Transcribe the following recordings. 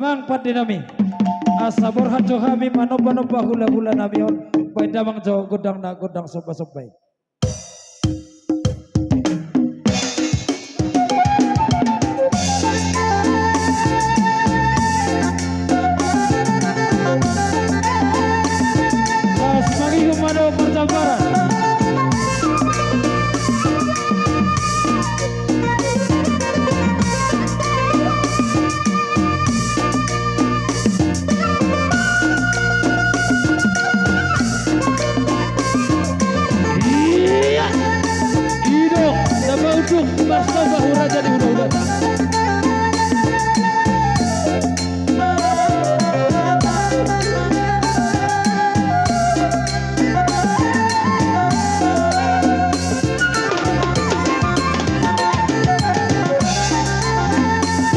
Mangpat dinami asabur hajo hami manoba hula hula nabion baik damang jauh godang na godang soba sobai. Semagi humano percabaran. Basta bahura jadi udah-udah.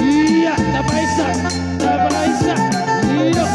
Iya, dapat Aisyah. Iya.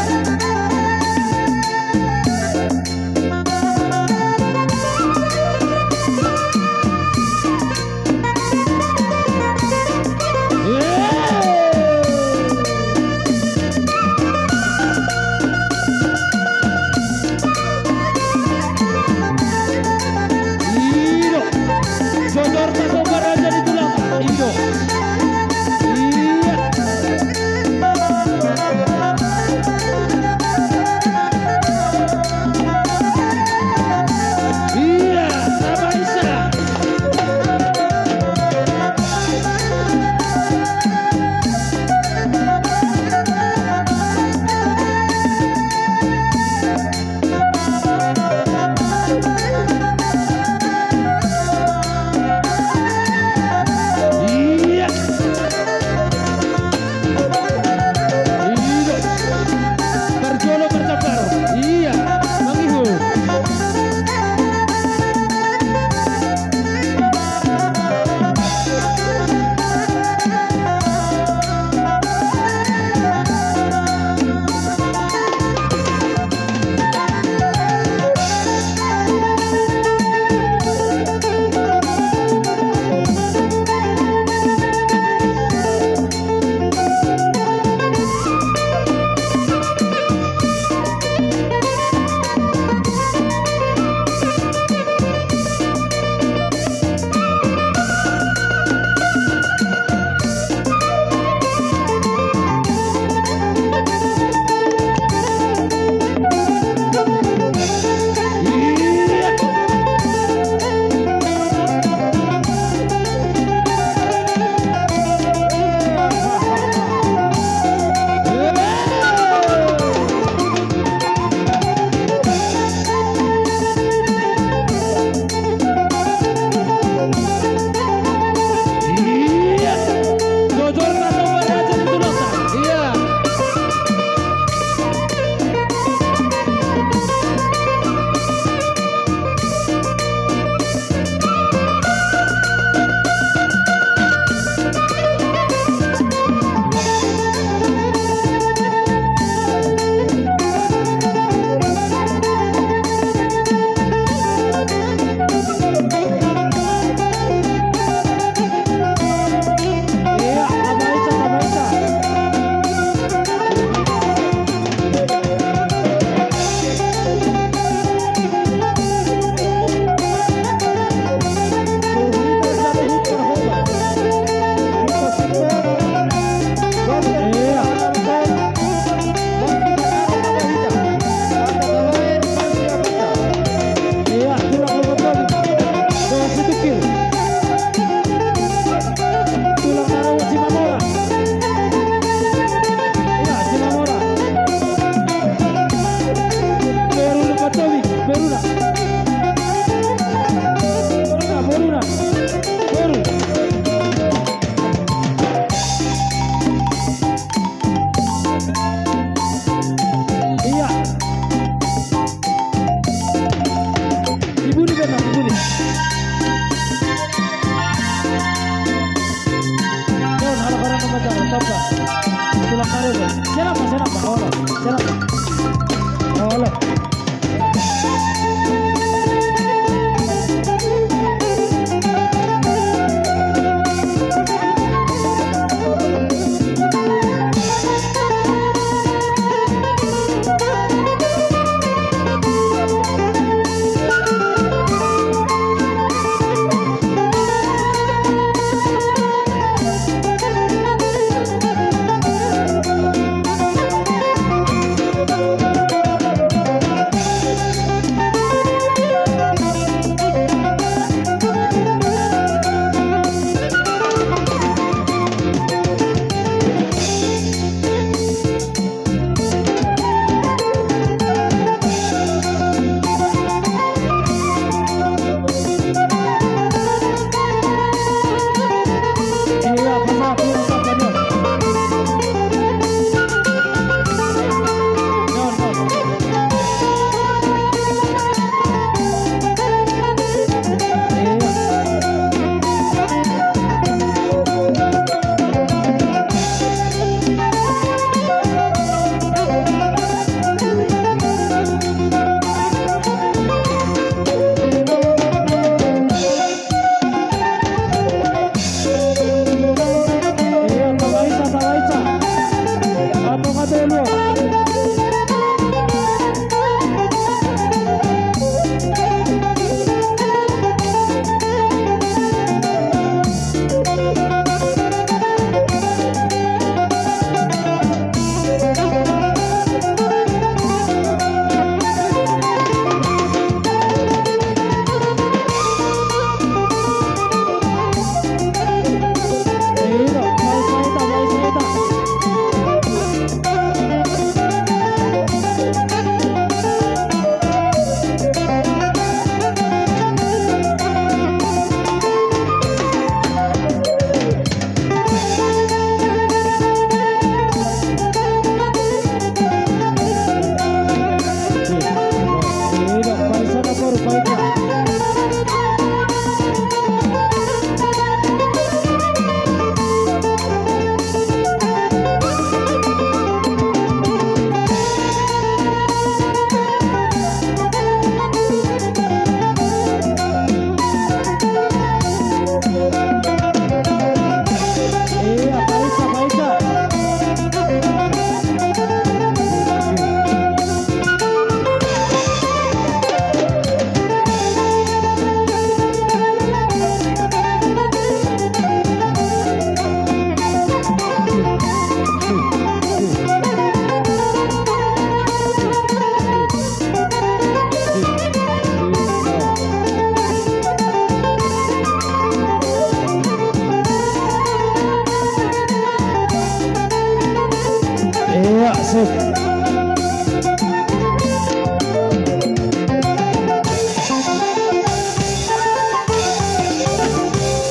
masuk.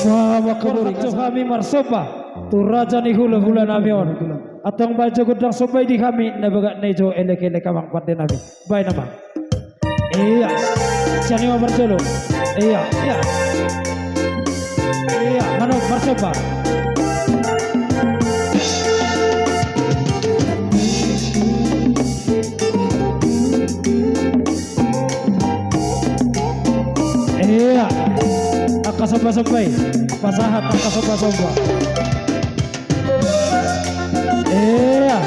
Muhammad kaburi kami marsopa tu raja ni hula namion atong baju gudang sobai di kami nabaga nejo elek kamang pande nami bay nama iya siani ma berjolo iya mano marsopa iya akasoba-sobai pasahat akasoba-soba iya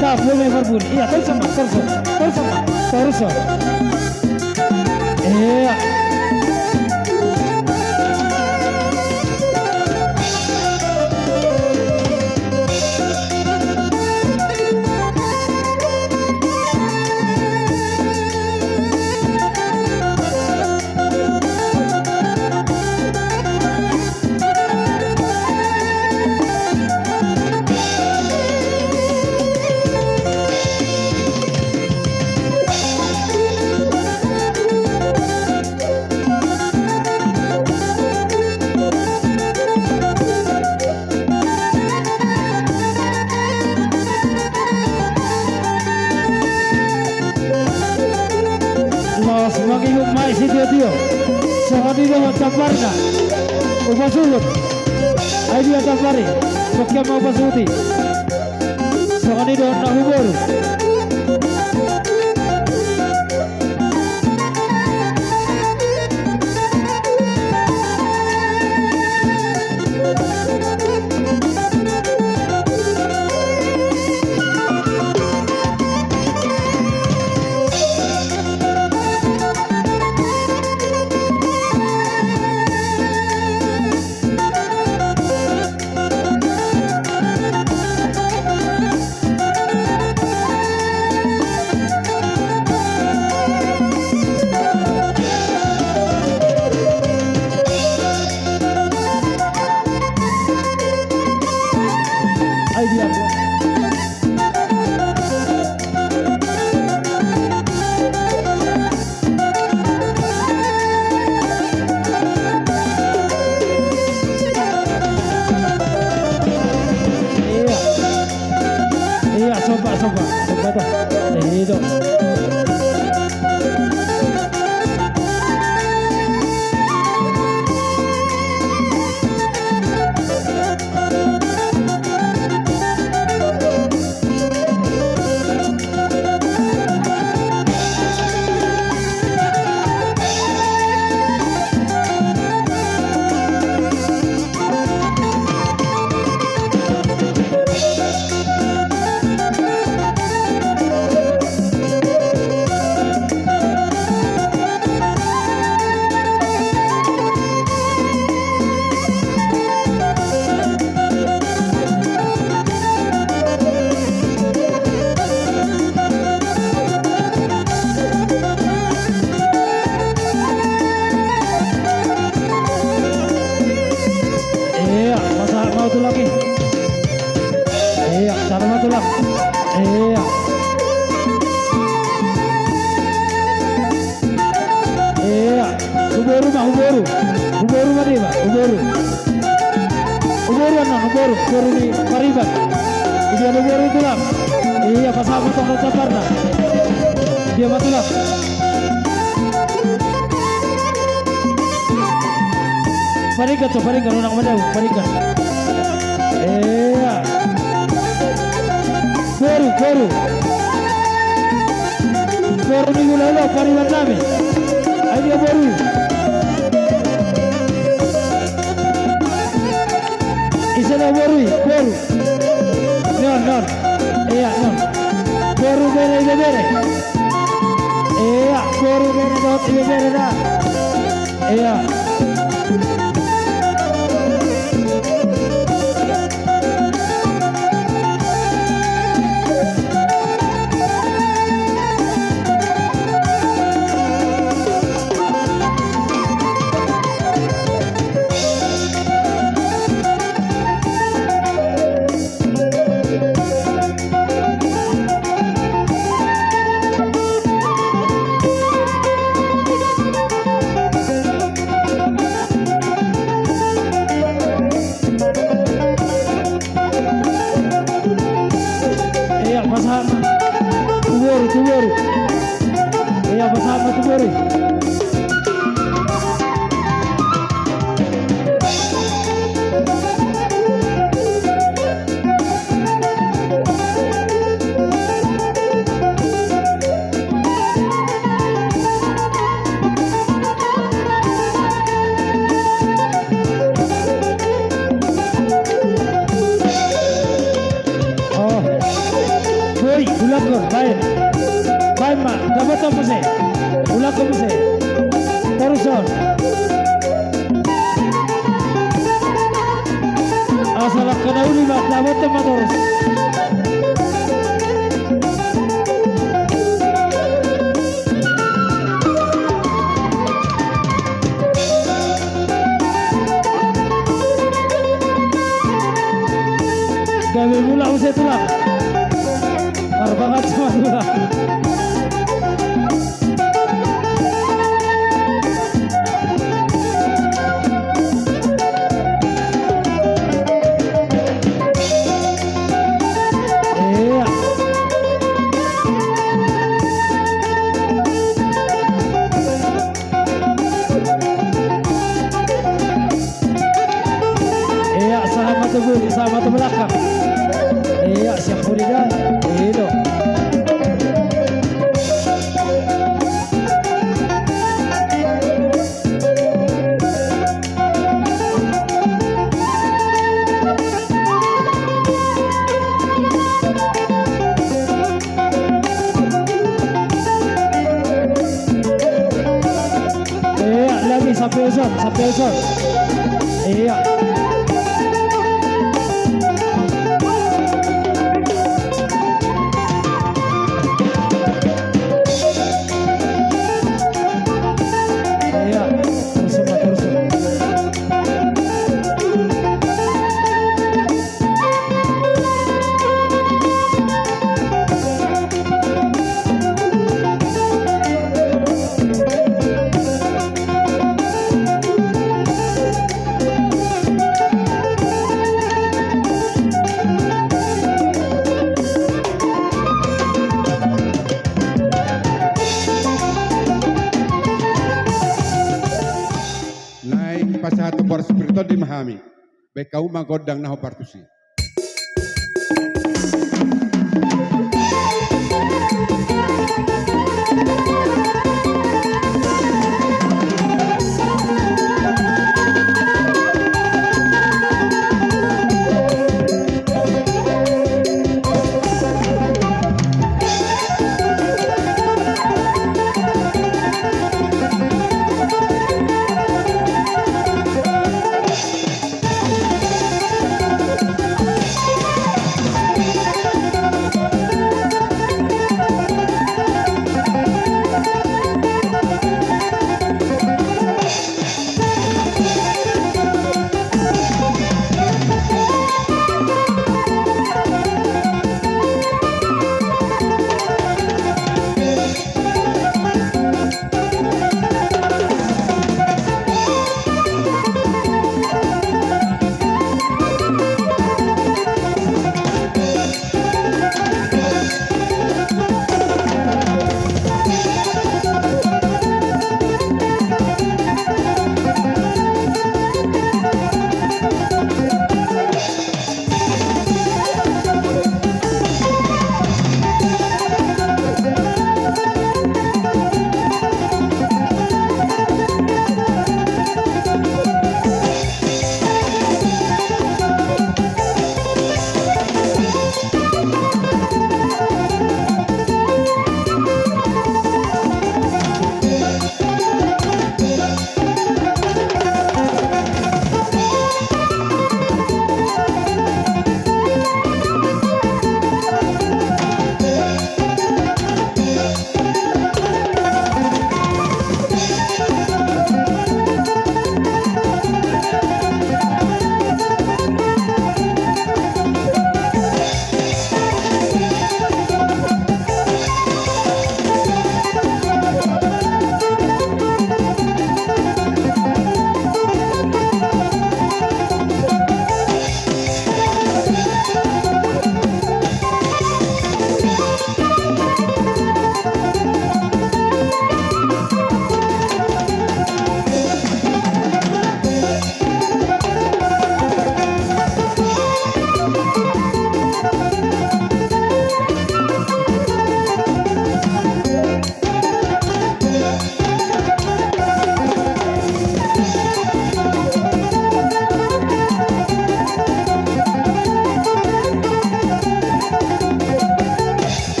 tak boleh berbun iya terus iya sebagai umai si dia sehari dia caparna ubasulut ay dia capari pokya mau ubasuti sehari dia nak hubur soba dah itu satu lagi satu lagi uboru mari ba uboru ni paribat dia uboru tulang pasabot ang caparna dia matulak parikat unang madaw parikat Boru minggu lalu pariwan namin ay dia boru isa na boru non boru bere boru bere dot bere na Kuburi. Oh, boy, ulang ko, bayan. Bayan ma, dapat apa sih? Ulang ko sih. Terusan. Asal kena uli mak, dapat apa terus? Gawe mula usai tulang. Arbangat sama tulang. Iya. Iya, sama tu budi, sama tu belakang. Iya, siap budi dah. Itu. Iya, lagi sampai usun, sampai usun. Iya. Iya, terus Mbak, terus. Naik pasato por spirito di Mahami. Bekau magodang naho partusi.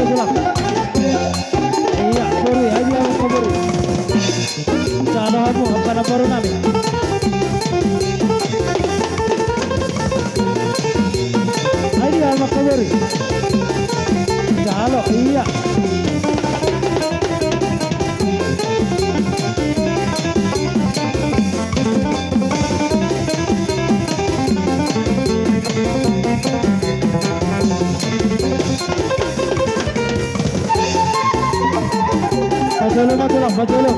maju lang. Iya, buri, ayo ang kaburi. Sa anahan mo, ang panaparo namin. Ayo ang makaburi. Sa alo, iya. Maju lang, maju lang.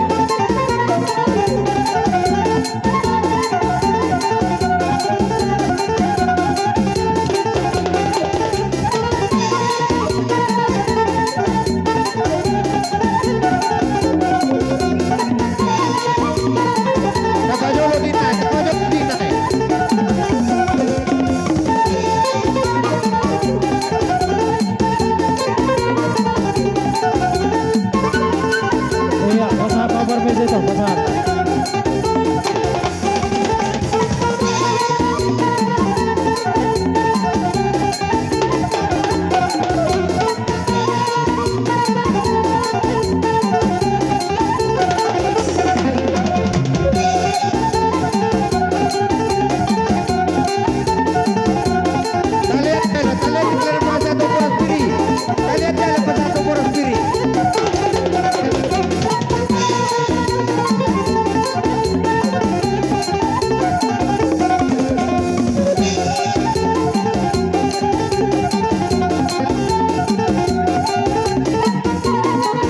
Nakajolo din na, nakajolo din na. Iya, pasahap ang barbes ito, pasahap. Talian kita lepas satu poros kiri. Talian dia lepas satu poros kiri.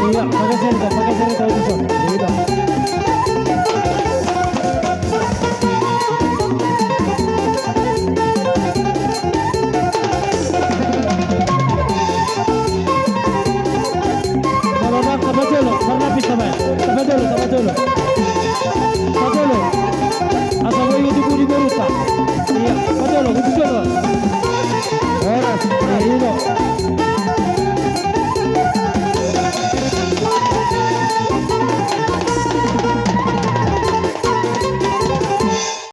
Iya, pakai serita utusan. Iya. Babak, tabajolo, berlapis naman. Tabajolo. Tabajolo. Asal mo yung di beruta. Iya, tabajolo, tabajolo. Oras, iya.